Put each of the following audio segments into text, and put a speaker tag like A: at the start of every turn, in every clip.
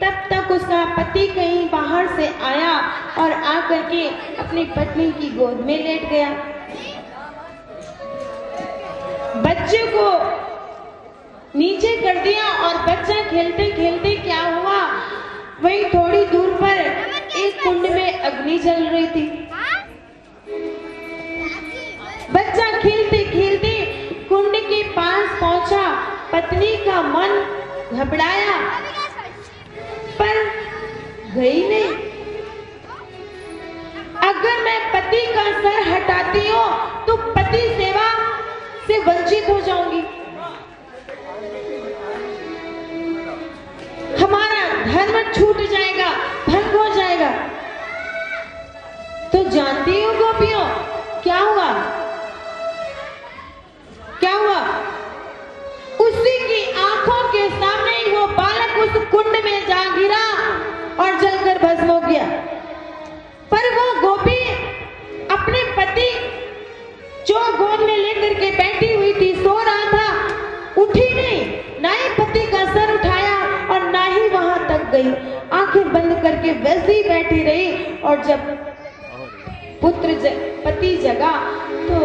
A: तब तक उसका पति कहीं बाहर से आया और आकर के अपनी पत्नी की गोद में लेट गया। बच्चे को नीचे कर दिया और बच्चा खेलते खेलते क्या हुआ, वहीं थोड़ी दूर पर एक कुंड में अग्नि जल रही थी। बच्चा खेलते खेलते कुंड के पास पहुंचा। पत्नी का मन घबराया पर गई नहीं। अगर मैं पति का सर हटाती हूँ तो पति सेवा से वंचित हो जाऊंगी, हमारा धर्म छूट जाएगा, भंग हो जाएगा। तो जानती हो गोपियों क्या हुआ? क्या हुआ? उसी की आंखों के सामने ही वो बालक उस कुंड में जा गिरा और जलकर भस्म हो गया। पर वो गोपी अपने पति जो गोद में लेकर के बैठी हुई थी, सो रहा था, उठी नहीं, ना ही पति का सर उठाया और ना ही वहां तक गई। आंखें बंद करके वैसे ही बैठी रही। और जब पति जगा तो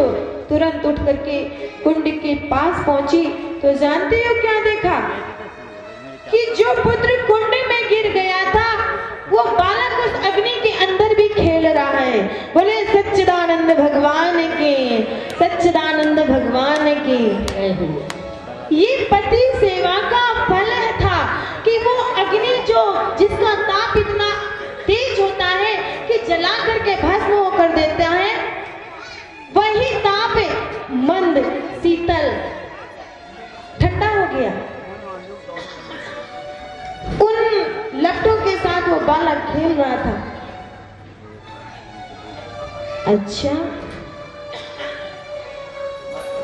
A: तुरंत उठ करके कुंड के पास पहुंची तो जानते हो क्या देखा? कि जो पुत्र कुंड में गिर गया था वो बालक उस अग्नि के अंदर भी खेल रहा है। बोले सच्चिदानंद भगवान की, सच्चिदानंद भगवान की। ये पति सेवा का फल था कि वो अग्नि जो जिसका ताप इतना तेज होता है कि जला करके भस्म होकर देता है, वही ताप मंद शीतल ठंडा हो गया। उन लपटों के साथ वो बालक खेल रहा था। अच्छा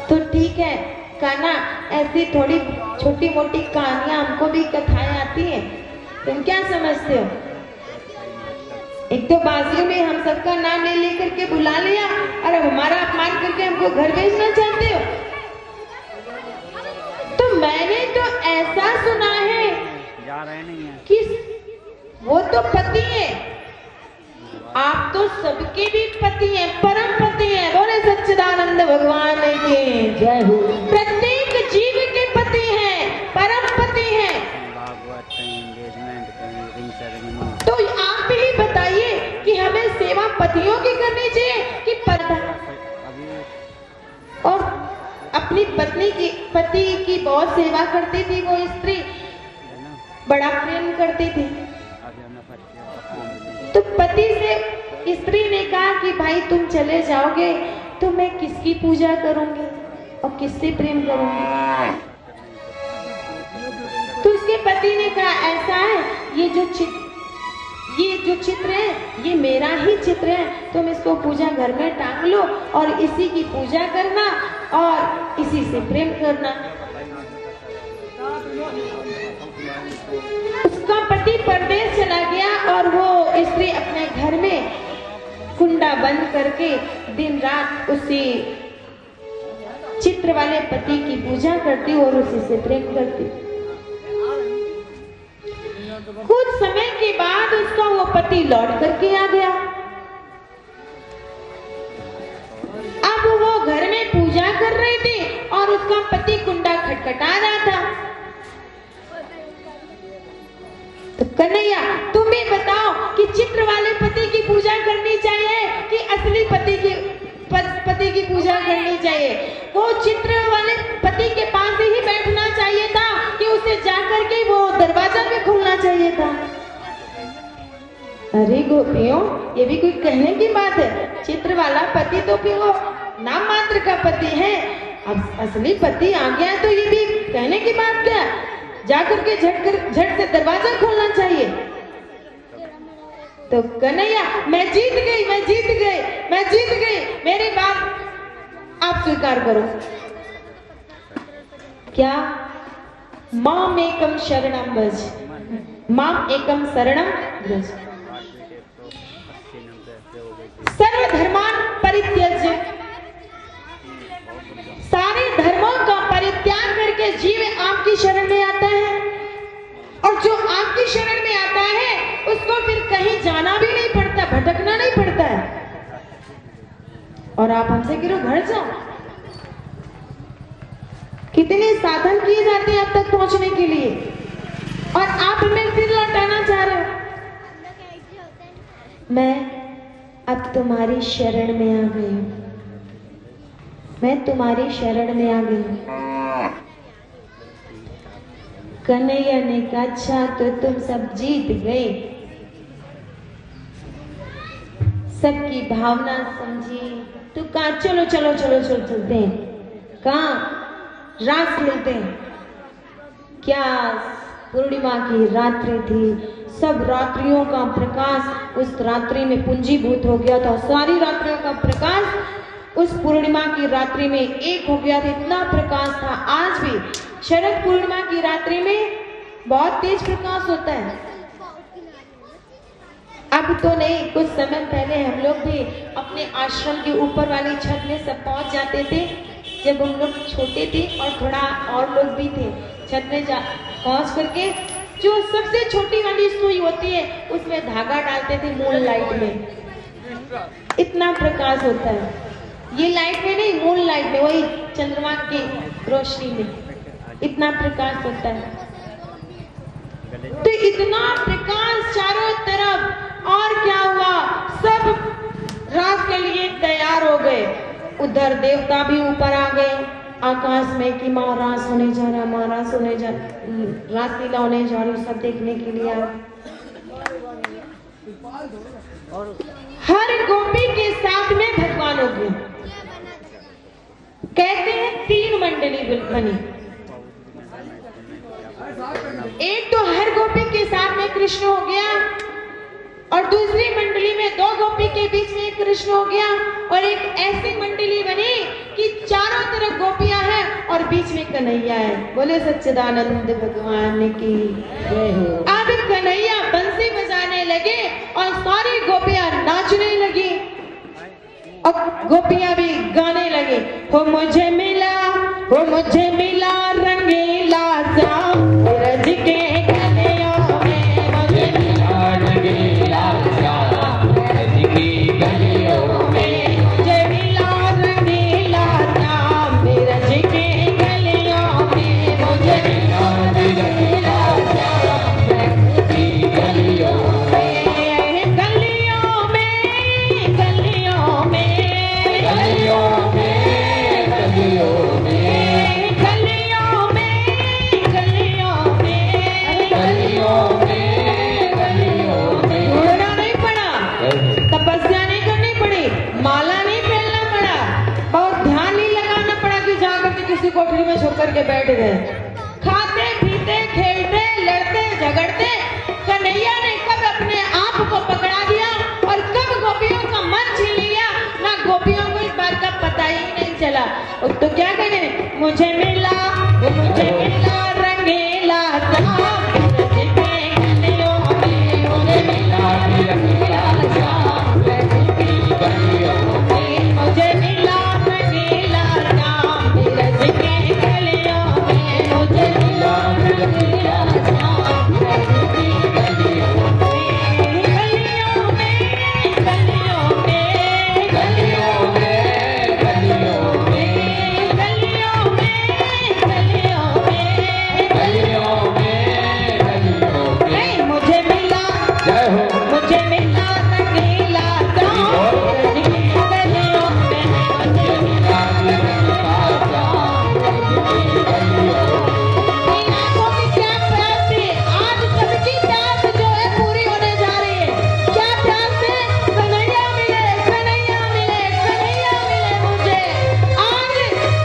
A: तो ठीक है कान्हा, ऐसी थोड़ी छोटी मोटी कहानियां हमको भी कथाएं आती हैं, तुम क्या समझते हो? एक तो बाजियों में हम सबका नाम ले लेकर के बुला लिया और अब हमारा अपमान करके हमको घर भेजना चाहते हो। तो मैंने तो ऐसा सुना है कि वो तो पति है, आप तो सबके भी पति हैं, परम पति हैं। बोले सच्चिदानंद भगवान की जय हो। प्रत्येक जीव के पति हैं, परम पति हैं। तो आप ही बताइए कि हमें सेवा पतियों की करनी चाहिए कि और अपनी पति की बहुत सेवा करती थी वो स्त्री, बड़ा प्रेम करती थी। तो पति से स्त्री ने कहा कि भाई तुम चले जाओगे तो मैं किसकी पूजा करूंगी और किससे प्रेम करूंगी? तो उसके पति ने कहा ऐसा है, ये जो चित्र है ये मेरा ही चित्र है, तुम इसको पूजा घर में टांग लो और इसी की पूजा करना और इसी से प्रेम करना। उसका पति परदेश चला गया और वो स्त्री अपने घर में कुंडा बंद करके दिन रात उसी चित्र वाले पति की पूजा करती और उसी से प्रेम करती। कुछ समय के बाद उसका वो पति लौट करके आ गया। अब वो घर में पूजा कर रही थी और उसका पति कुंडा खटखटा रहा था। तो कन्हैया तुम भी बताओ कि चित्र वाले पति की पूजा करनी चाहिए कि असली पति की पूजा करनी चाहिए? वो चित्र वाले पति के पास ही बैठना चाहिए था कि उसे जाकर के वो दरवाजा भी खोलना चाहिए था? अरे गोपियों, ये भी कोई कहने की बात है? चित्र वाला पति तो फिर वो नाम मात्र का पति है, अब असली पति आ गया है तो ये भी कहने की बात क्या? जाकर के झट से दरवाजा खोलना चाहिए। तो कन्हैया मैं जीत गई, मेरी बात आप स्वीकार करो। क्या? माम एकम शरणम भज, माम एकम शरणम भज, सर्वधर्मान परित्यज्य। सारे धर्मों का परित्याग करके जीव आपकी शरण में आता है और जो आपकी शरण में आता और आप हमसे गिरो घर जाओ। कितने साधन किए जाते हैं अब तक पहुंचने के लिए, और आप हमें फिर लौटाना चाह रहे हो। मैं अब तुम्हारी शरण में आ गई हूं, मैं तुम्हारी शरण में आ गई हूं। कन्हैया ने कहा अच्छा तो तुम सब जीत गए। सबकी भावना समझी तो कहा चलो चलो चलो चलो चलते हैं। कहा रात खेलते हैं। क्या पूर्णिमा की रात्रि थी, सब रात्रियों का प्रकाश उस रात्रि में पूंजीभूत हो गया था। सारी रात्रियों का प्रकाश उस पूर्णिमा की रात्रि में एक हो गया था, इतना प्रकाश था। आज भी शरद पूर्णिमा की रात्रि में बहुत तेज प्रकाश होता है। अब तो नहीं, कुछ समय पहले हम लोग भी अपने आश्रम के ऊपर वाली छत में सब पहुंच जाते थे। जब हम लोग छोटे थे और थोड़ा और लोग भी थे, छत में पहुंच करके जो सबसे छोटी वाली सुई होती है उसमें धागा डालते थे मून लाइट में। इतना प्रकाश होता है। ये लाइट में नहीं, मून लाइट में, वही चंद्रमा की रोशनी में इतना प्रकाश होता है। तो इतना प्रकाश चारों तरफ, और क्या हुआ, सब रात के लिए तैयार हो गए। उधर देवता भी ऊपर आ गए आकाश में कि महाराज होने जा रहा, महाराज होने जा, रासलीला होने जा रही, सब देखने के लिए आए। हर गोपी के साथ में भगवान हो गए। कहते हैं 3 मंडली बनी। एक तो हर गोपी के साथ में कृष्ण हो गया, और दूसरी मंडली में 2 गोपी के बीच में कृष्ण हो गया, और एक ऐसी मंडली बनी कि चारों तरफ गोपियां हैं और बीच में कन्हैया है। बोले सच्चिदानंद भगवान की जय हो। अब कन्हैया बंसी बजाने लगे और सारी गोपियां नाचने लगी और गोपियां भी गाने लगे। हो मुझे मिला रंगीला श्याम ब्रज के गलियों में, मुझे मिला रंगीला श्याम ब्रज की गलियों में, मुझे मिला रंगीला श्याम ब्रज के गलियों में, मुझे मिला रंगीला श्याम ब्रज की गलियों में, गलियों में, गलियों में, गलियों में, गलियों में, कोठरी में छुप करके बैठ गए। खाते पीते खेलते लड़ते झगड़ते कन्हैया ने कब अपने आप को पकड़ा दिया और कब गोपियों का मन छीन लिया, ना गोपियों को इस बात का पता ही नहीं चला। तो क्या कहेंगे, मुझे मिला रंगीला श्याम ब्रज के गलियों में, मुझे मिला रंगीला श्याम ब्रज की गलियों में, मुझे मिला रंगीला श्याम ब्रज के गलियों में, मुझे मिला रंगीला श्याम ब्रज की गलियों में, गलियों में, गलियों में, गलियों में, गलियों में, गलियों में, गलियों में, गलियों में, गलियों में, मुझे मिला, जय हो, मुझे मिला रंगीला श्याम ब्रज की गलियों में, मुझे मिला रंगीला श्याम ब्रज की गलियों में। आंखों की क्या प्यास थी, आज सबकी प्यास जो है पूरी होने जा रही है। क्या प्यास है, कन्हैया मिले, कन्हैया मिले, कन्हैया मिले मुझे। आज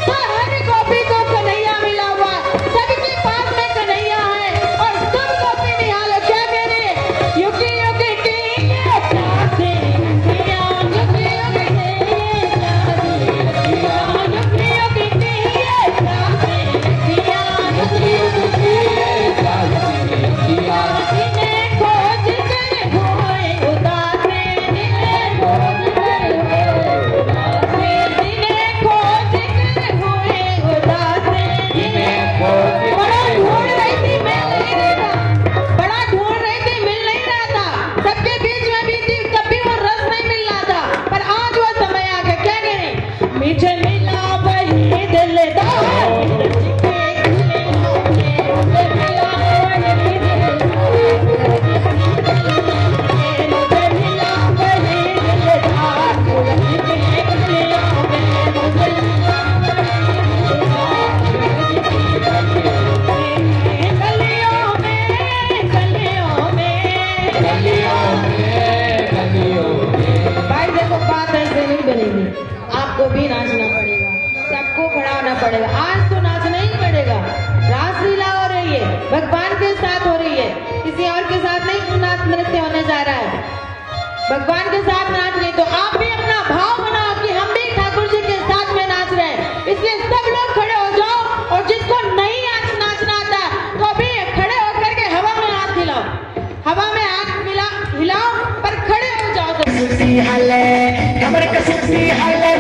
A: हर गोपी को कन्हैया मिला हुआ, सबके पास में कन्हैया है और सब गोपी निहाल क्या कह रहे हैं, युगी युगी की ये प्यासे रखिया, युगी युगी की ये प्यासे रखिया, युगी युगी की ये प्यासे रखिया, युगी युगी की ये प्यासे रखिया, जिन्हें खोज कर होए उदासे, जिन्हें खोज कर होए उदासे, जिन्हें खोज कर होए उदासे, जिन्हें खोज बड़ा ढूंढ रही थी, मिल नहीं रहा था, बड़ा ढूंढ रही थी, मिल नहीं रहा था, सबके बीच में भी थी, तब भी वो रस नहीं मिल रहा था, पर आज वो समय आ गया। क्या कहें, भगवान के साथ नाच रहे, तो आप भी अपना भाव बनाओ कि हम भी ठाकुर जी के साथ में नाच रहे हैं। इसलिए सब लोग खड़े हो जाओ और जिसको नहीं नाचना आता तो अभी खड़े होकर के हवा में हाथ हिलाओ, हवा में हाथ हिलाओ पर खड़े हो जाओ।
B: सुट्टी हले कमर का सुट्टी हले